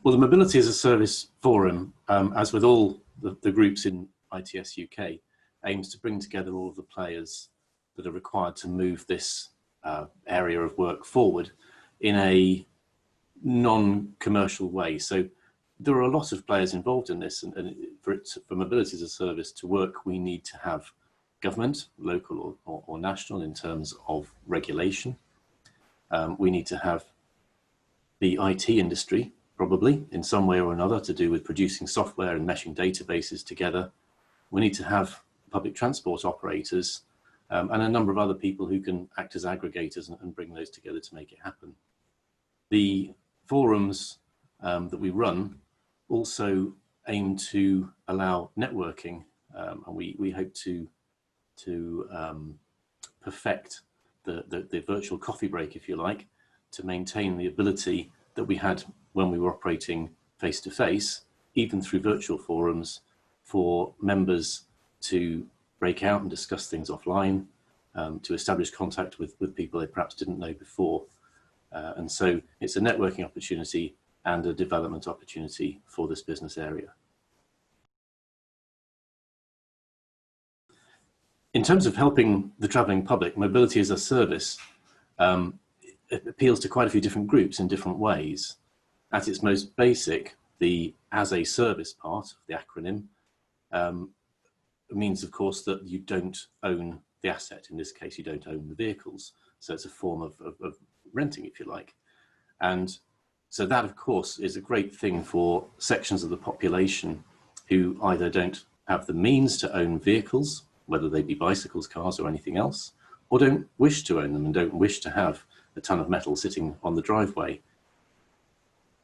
Well, the Mobility as a Service Forum, as with all the groups in ITS UK, aims to bring together all of the players that are required to move this area of work forward in a non-commercial way. So there are a lot of players involved in this, and for Mobility as a Service to work, we need to have government, local or national, in terms of regulation. We need to have the IT industry, probably in some way or another, to do with producing software and meshing databases together. We need to have public transport operators and a number of other people who can act as aggregators and bring those together to make it happen. The forums that we run also aim to allow networking, and we hope to perfect the virtual coffee break, if you like, to maintain the ability that we had when we were operating face-to-face, even through virtual forums, for members to break out and discuss things offline, to establish contact with people they perhaps didn't know before. And so it's a networking opportunity and a development opportunity for this business area. In terms of helping the travelling public, Mobility as a Service it appeals to quite a few different groups in different ways. At its most basic, the as a service part of the acronym means, of course, that you don't own the asset. In this case, you don't own the vehicles. So it's a form of renting, if you like. And so that, of course, is a great thing for sections of the population who either don't have the means to own vehicles, whether they be bicycles, cars, or anything else, or don't wish to own them and don't wish to have a ton of metal sitting on the driveway.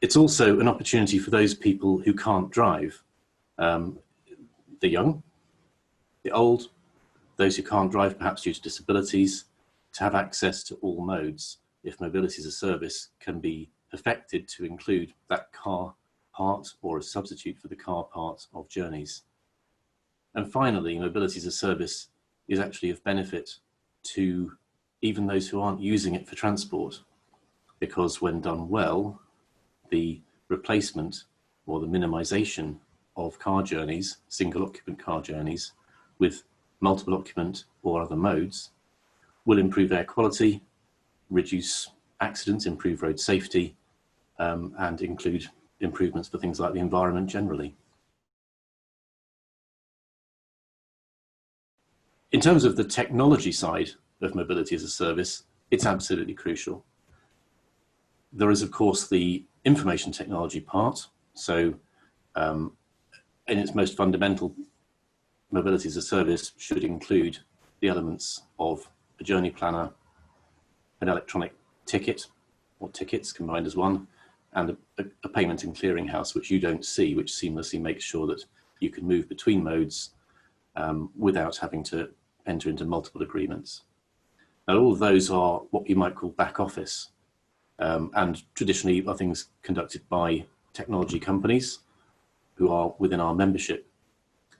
It's also an opportunity for those people who can't drive, the young, the old, those who can't drive perhaps due to disabilities, to have access to all modes if Mobility as a Service can be perfected to include that car part or a substitute for the car part of journeys. And finally, Mobility as a Service is actually of benefit to even those who aren't using it for transport, because when done well, the replacement or the minimization of car journeys, single occupant car journeys, with multiple occupant or other modes will improve air quality, reduce accidents, improve road safety, and include improvements for things like the environment generally. In terms of the technology side of Mobility as a Service, it's absolutely crucial. There is, of course, the information technology part. So in its most fundamental, Mobility as a Service should include the elements of a journey planner, an electronic ticket or tickets combined as one, and a payment and clearinghouse, which you don't see, which seamlessly makes sure that you can move between modes without having to enter into multiple agreements. Now, all of those are what you might call back office, and traditionally are things conducted by technology companies who are within our membership.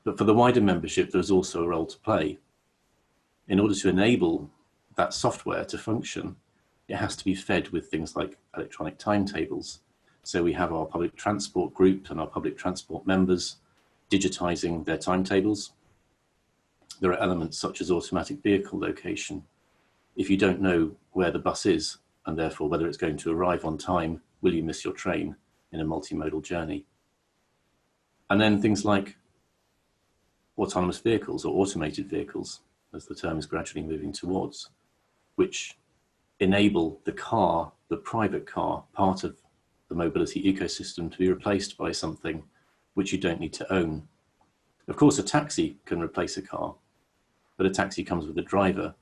But for the wider membership, there's also a role to play. In order to enable that software to function, it has to be fed with things like electronic timetables. So we have our public transport group and our public transport members digitizing their timetables. There are elements such as automatic vehicle location. If you don't know where the bus is, and therefore whether it's going to arrive on time, will you miss your train in a multimodal journey? And then things like autonomous vehicles or automated vehicles, as the term is gradually moving towards, which enable the car, the private car, part of the mobility ecosystem to be replaced by something which you don't need to own. Of course, a taxi can replace a car, but a taxi comes with a driver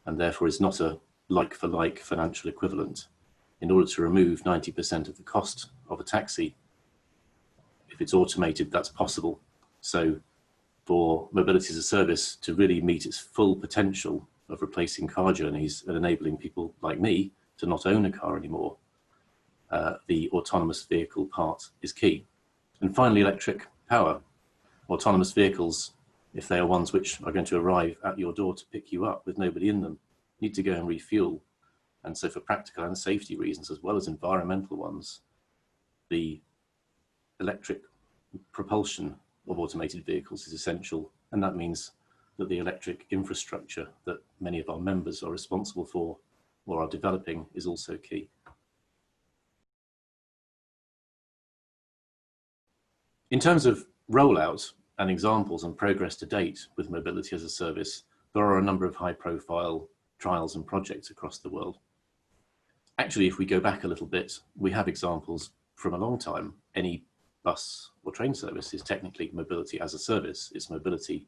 and therefore is not a like-for-like financial equivalent. In order to remove 90% of the cost of a taxi, if it's automated, that's possible. So for Mobility as a Service to really meet its full potential of replacing car journeys and enabling people like me to not own a car anymore, the autonomous vehicle part is key. And finally, electric power. Autonomous vehicles, if they are ones which are going to arrive at your door to pick you up with nobody in them, need to go and refuel. And so for practical and safety reasons, as well as environmental ones, the electric propulsion of automated vehicles is essential, and that means that the electric infrastructure that many of our members are responsible for or are developing is also key. In terms of rollout and examples and progress to date with mobility as a service, there are a number of high-profile trials and projects across the world. Actually, if we go back a little bit, we have examples from a long time. Any bus or train service is technically mobility as a service. It's mobility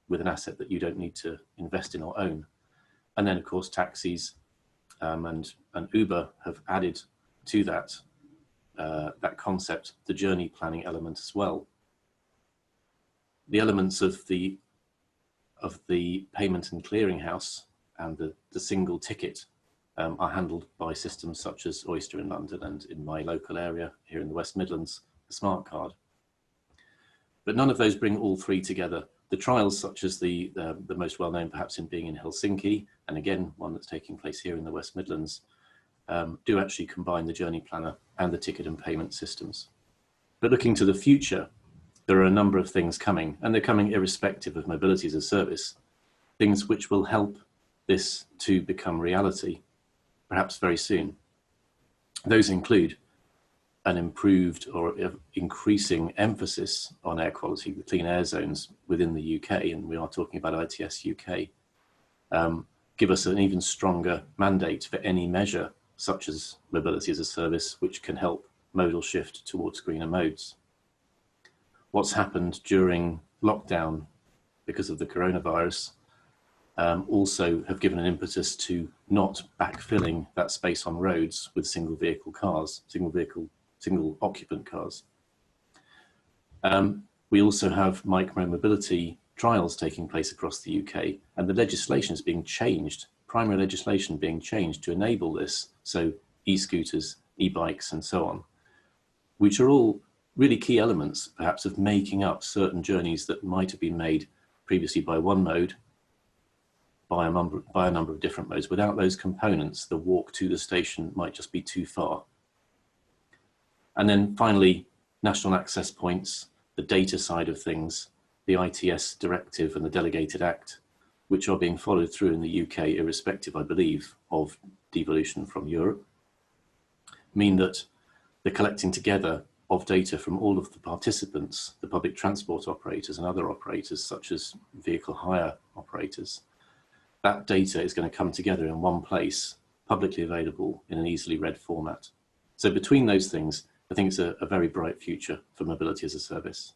with an asset that you don't need to invest in or own. And then, of course, taxis and Uber have added to that that concept, the journey planning element as well. The elements of the payment and clearinghouse and the single ticket are handled by systems such as Oyster in London, and in my local area here in the West Midlands, the smart card. But none of those bring all three together. The trials, such as the most well-known perhaps in being in Helsinki, and again, one that's taking place here in the West Midlands, do actually combine the journey planner and the ticket and payment systems. But looking to the future, there are a number of things coming, and they're coming irrespective of mobility as a service, things which will help this to become reality, perhaps very soon. Those include an improved or increasing emphasis on air quality, the clean air zones within the UK, and we are talking about ITS UK, give us an even stronger mandate for any measure such as mobility as a service, which can help modal shift towards greener modes. What's happened during lockdown because of the coronavirus also have given an impetus to not backfilling that space on roads with single vehicle cars, single occupant cars. We also have micro-mobility trials taking place across the UK, and the legislation is being changed, primary legislation being changed to enable this, so e-scooters, e-bikes and so on, which are all really key elements perhaps of making up certain journeys that might have been made previously by one mode, by a number of different modes. Without those components, the walk to the station might just be too far. And then finally, national access points, the data side of things, the ITS directive and the delegated act, which are being followed through in the UK, irrespective, I believe, of devolution from Europe, mean that the collecting together of data from all of the participants, the public transport operators and other operators, such as vehicle hire operators, that data is going to come together in one place, publicly available in an easily read format. So between those things, I think it's a very bright future for mobility as a service.